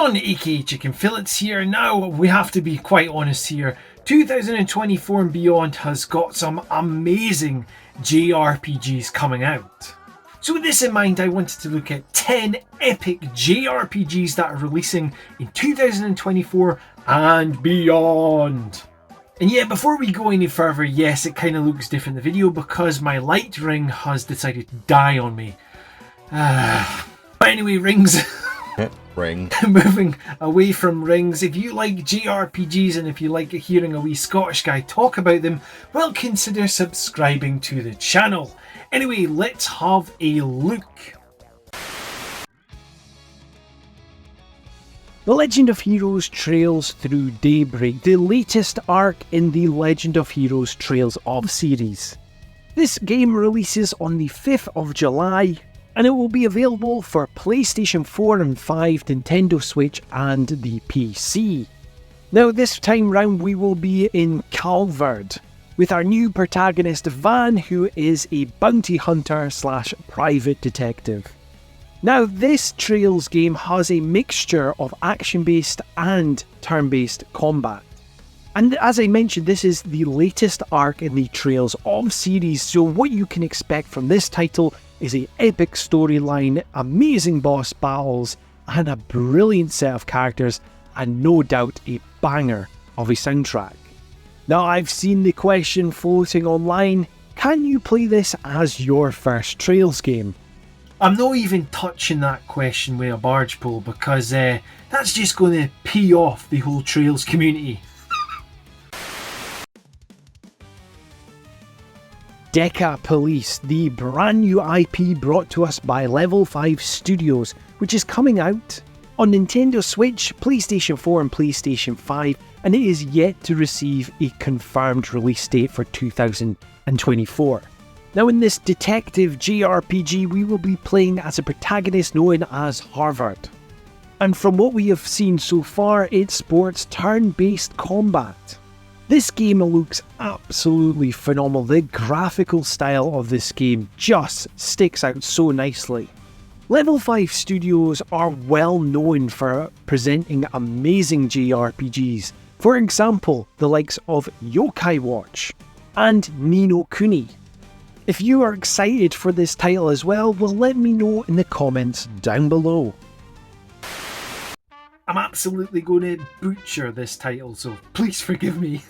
John aka Chicken Fillets here. Now we have to be quite honest here, 2024 and beyond has got some amazing JRPGs coming out. So with this in mind, I wanted to look at 10 epic JRPGs that are releasing in 2024 and beyond. And yeah, before we go any further, yes, it kind of looks different in the video because my light ring has decided to die on me. But anyway, rings. Ring. Moving away from rings, if you like JRPGs and if you like hearing a wee Scottish guy talk about them, well, consider subscribing to the channel. Anyway, let's have a look. The Legend of Heroes Trails Through Daybreak, the latest arc in the Legend of Heroes Trails of series. This game releases on the 5th of July, and it will be available for PlayStation 4 and 5, Nintendo Switch and the PC. Now this time round we will be in Calvard, with our new protagonist Van, who is a bounty hunter / private detective. Now this Trails game has a mixture of action-based and turn-based combat. And as I mentioned, this is the latest arc in the Trails of series, so what you can expect from this title is an epic storyline, amazing boss battles, and a brilliant set of characters, and no doubt a banger of a soundtrack. Now I've seen the question floating online, can you play this as your first Trails game? I'm not even touching that question with a barge pole because that's just going to pee off the whole Trails community. Deca Police, the brand new IP brought to us by Level 5 Studios, which is coming out on Nintendo Switch, PlayStation 4 and PlayStation 5, and it is yet to receive a confirmed release date for 2024. Now in this detective JRPG we will be playing as a protagonist known as Harvard. And from what we have seen so far, it sports turn-based combat. This game looks absolutely phenomenal. The graphical style of this game just sticks out so nicely. Level 5 Studios are well known for presenting amazing JRPGs. For example, the likes of Yokai Watch and Ni no Kuni. If you are excited for this title as well let me know in the comments down below. I'm absolutely going to butcher this title, so please forgive me.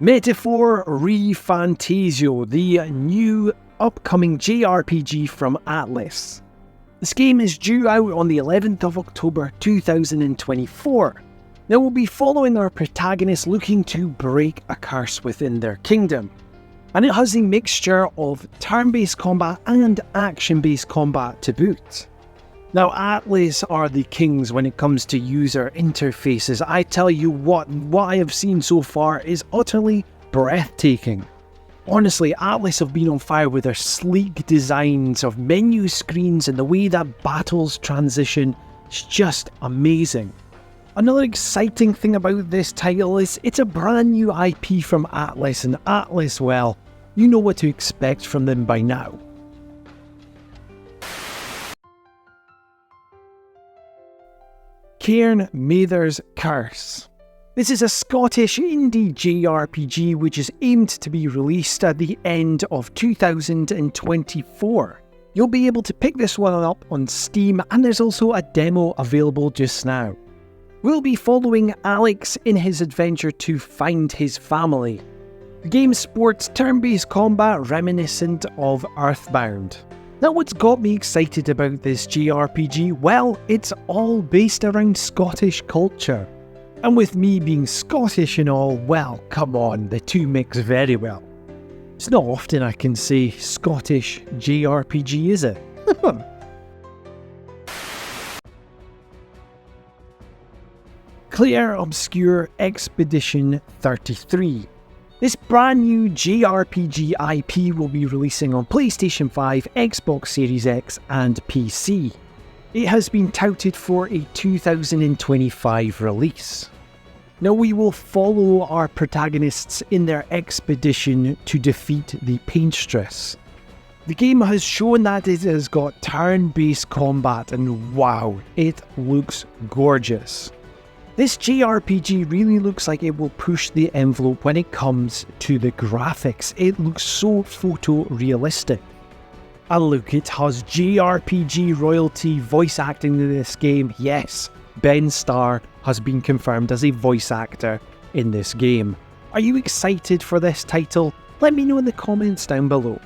Metaphor Re Fantasio, the new upcoming JRPG from Atlus. This game is due out on the 11th of October 2024. Now we'll be following our protagonist looking to break a curse within their kingdom. And it has a mixture of turn-based combat and action-based combat to boot. Now Atlus are the kings when it comes to user interfaces. I tell you what I have seen so far is utterly breathtaking. Honestly, Atlus have been on fire with their sleek designs of menu screens and the way that battles transition is just amazing. Another exciting thing about this title is it's a brand new IP from Atlus, and Atlus, well, you know what to expect from them by now. Kieran Mather's Curse. This is a Scottish indie JRPG which is aimed to be released at the end of 2024. You'll be able to pick this one up on Steam, and there's also a demo available just now. We'll be following Alex in his adventure to find his family. The game sports turn-based combat reminiscent of Earthbound. Now what's got me excited about this JRPG? Well, it's all based around Scottish culture. And with me being Scottish and all, well, come on, the two mix very well. It's not often I can say Scottish JRPG, is it? Claire Obscure Expedition 33. This brand new JRPG IP will be releasing on PlayStation 5, Xbox Series X and PC. It has been touted for a 2025 release. Now we will follow our protagonists in their expedition to defeat the Painstress. The game has shown that it has got turn-based combat, and wow, it looks gorgeous. This JRPG really looks like it will push the envelope when it comes to the graphics. It looks so photorealistic. And look, it has JRPG royalty voice acting in this game. Yes, Ben Starr has been confirmed as a voice actor in this game. Are you excited for this title? Let me know in the comments down below.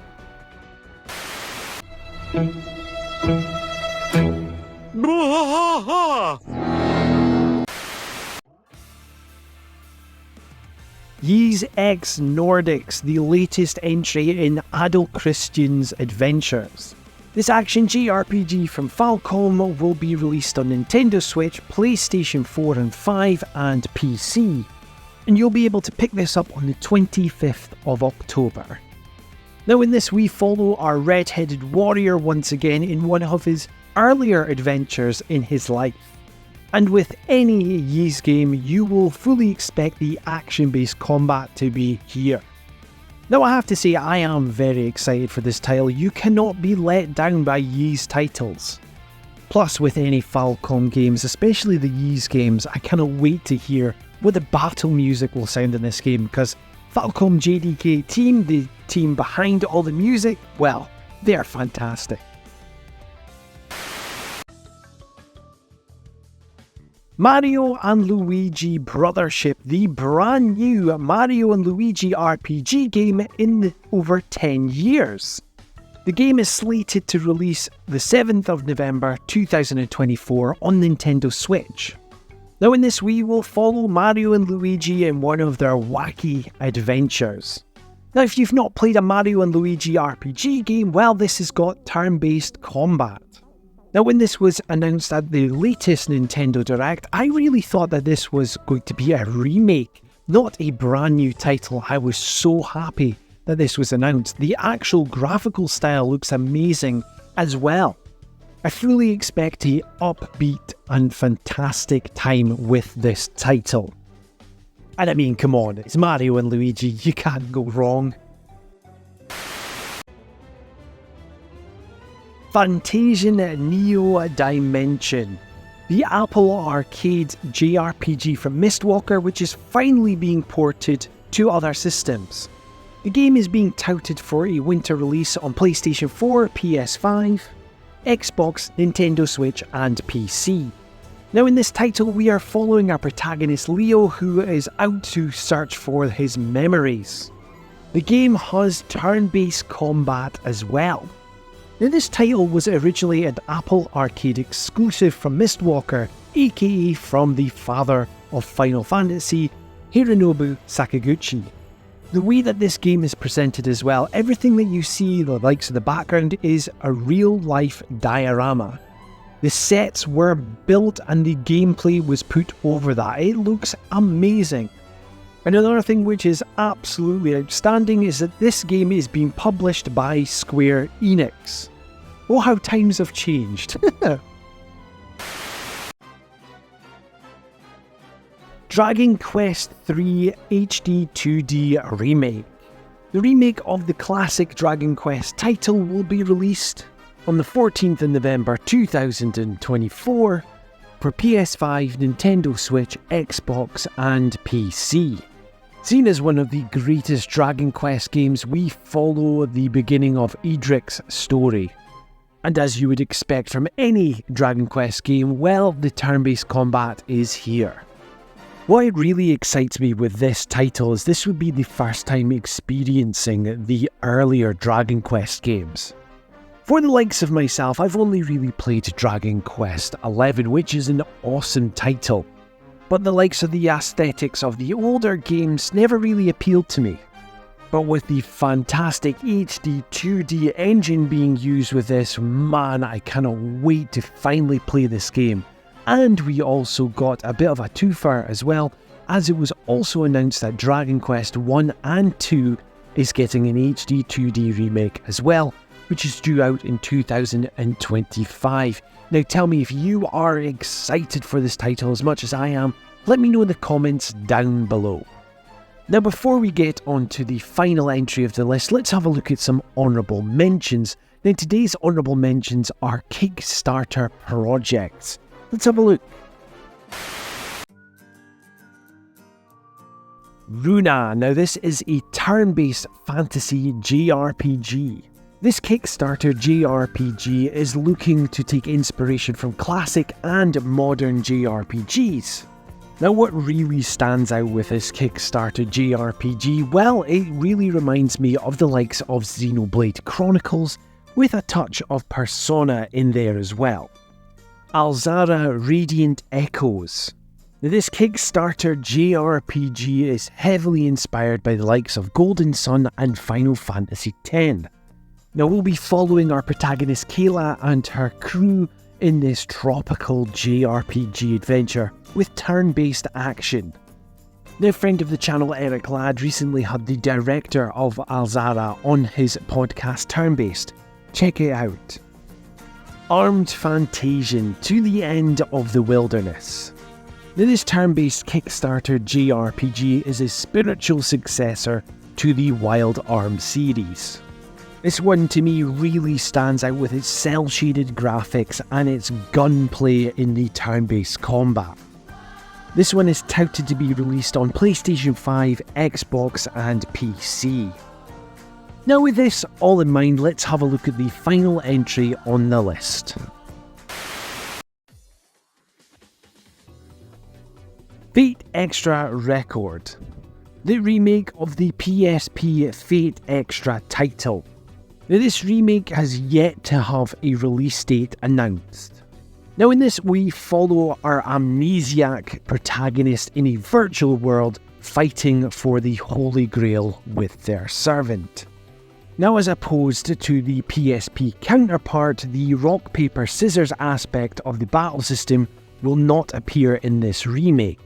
Ys X Nordics, the latest entry in Adult Christian's adventures. This action JRPG from Falcom will be released on Nintendo Switch, PlayStation 4 and 5 and PC, and you'll be able to pick this up on the 25th of October. Now in this we follow our red-headed warrior once again in one of his earlier adventures in his life. And with any Ys game, you will fully expect the action-based combat to be here. Now I have to say I am very excited for this title. You cannot be let down by Ys titles. Plus with any Falcom games, especially the Ys games, I cannot wait to hear what the battle music will sound in this game, because Falcom JDK team, the team behind all the music, well, they are fantastic. Mario and Luigi Brothership, the brand new Mario and Luigi RPG game in over 10 years. The game is slated to release the 7th of November 2024 on Nintendo Switch. Now in this we will follow Mario and Luigi in one of their wacky adventures. Now if you've not played a Mario and Luigi RPG game, well, this has got turn-based combat. Now when this was announced at the latest Nintendo Direct, I really thought that this was going to be a remake, not a brand new title. I was so happy that this was announced. The actual graphical style looks amazing as well. I fully expect a upbeat and fantastic time with this title. And I mean, come on, it's Mario and Luigi, you can't go wrong. Fantasian Neo Dimension, the Apple Arcade JRPG from Mistwalker, which is finally being ported to other systems. The game is being touted for a winter release on PlayStation 4, PS5, Xbox, Nintendo Switch and PC. Now in this title we are following our protagonist Leo, who is out to search for his memories. The game has turn-based combat as well. Now this title was originally an Apple Arcade exclusive from Mistwalker, aka from the father of Final Fantasy, Hironobu Sakaguchi. The way that this game is presented as well, everything that you see, the likes of the background, is a real-life diorama. The sets were built and the gameplay was put over that. It looks amazing. And another thing which is absolutely outstanding is that this game is being published by Square Enix. Oh, how times have changed. Dragon Quest III HD 2D Remake. The remake of the classic Dragon Quest title will be released on the 14th of November 2024 for PS5, Nintendo Switch, Xbox and PC. Seen as one of the greatest Dragon Quest games, we follow the beginning of Edric's story. And as you would expect from any Dragon Quest game, well, the turn-based combat is here. What really excites me with this title is this would be the first time experiencing the earlier Dragon Quest games. For the likes of myself, I've only really played Dragon Quest XI, which is an awesome title. But the likes of the aesthetics of the older games never really appealed to me. But with the fantastic HD 2D engine being used with this, man, I cannot wait to finally play this game. And we also got a bit of a twofer as well, as it was also announced that Dragon Quest 1 and 2 is getting an HD 2D remake as well, which is due out in 2025. Now tell me if you are excited for this title as much as I am. Let me know in the comments down below. Now before we get on to the final entry of the list, let's have a look at some honourable mentions. Now today's honourable mentions are Kickstarter projects. Let's have a look. Runa. Now this is a turn-based fantasy JRPG. This Kickstarter JRPG is looking to take inspiration from classic and modern JRPGs. Now what really stands out with this Kickstarter JRPG? Well, it really reminds me of the likes of Xenoblade Chronicles, with a touch of Persona in there as well. Alzara Radiant Echoes. Now, this Kickstarter JRPG is heavily inspired by the likes of Golden Sun and Final Fantasy X. Now we'll be following our protagonist Kayla and her crew in this tropical JRPG adventure with turn-based action. Now friend of the channel Eric Ladd recently had the director of Alzara on his podcast Turn-Based. Check it out. Armed Fantasian, To the End of the Wilderness. Now this turn-based Kickstarter JRPG is a spiritual successor to the Wild Arms series. This one to me really stands out with its cel-shaded graphics and its gunplay in the turn-based combat. This one is touted to be released on PlayStation 5, Xbox and PC. Now with this all in mind, let's have a look at the final entry on the list. Fate Extra Record. The remake of the PSP Fate Extra title. Now this remake has yet to have a release date announced. Now in this we follow our amnesiac protagonist in a virtual world fighting for the Holy Grail with their servant. Now as opposed to the PSP counterpart, the rock paper scissors aspect of the battle system will not appear in this remake.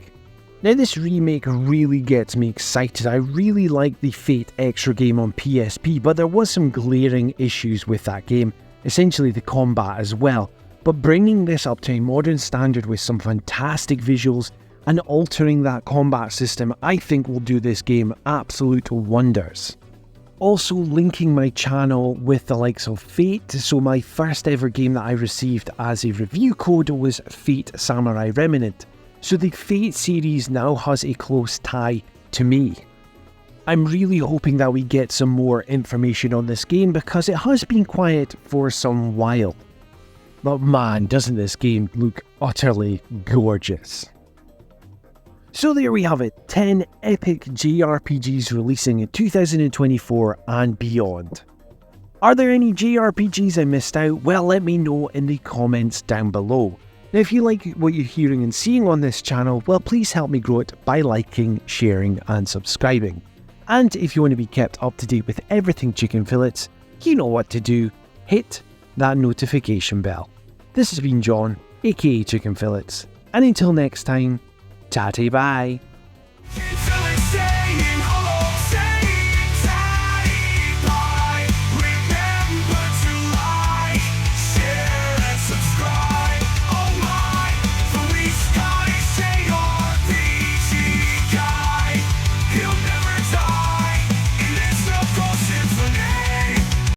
Now this remake really gets me excited. I really like the Fate Extra game on PSP, but there was some glaring issues with that game, essentially the combat as well. But bringing this up to a modern standard with some fantastic visuals and altering that combat system, I think will do this game absolute wonders. Also linking my channel with the likes of Fate, so my first ever game that I received as a review code was Fate Samurai Remnant. So the Fate series now has a close tie to me. I'm really hoping that we get some more information on this game because it has been quiet for some while. But man, doesn't this game look utterly gorgeous. So there we have it, 10 epic JRPGs releasing in 2024 and beyond. Are there any JRPGs I missed out? Well, let me know in the comments down below. Now if you like what you're hearing and seeing on this channel, well please help me grow it by liking, sharing and subscribing. And if you want to be kept up to date with everything Chicken Fillets, you know what to do, hit that notification bell. This has been John, aka Chicken Fillets, and until next time, tatty bye.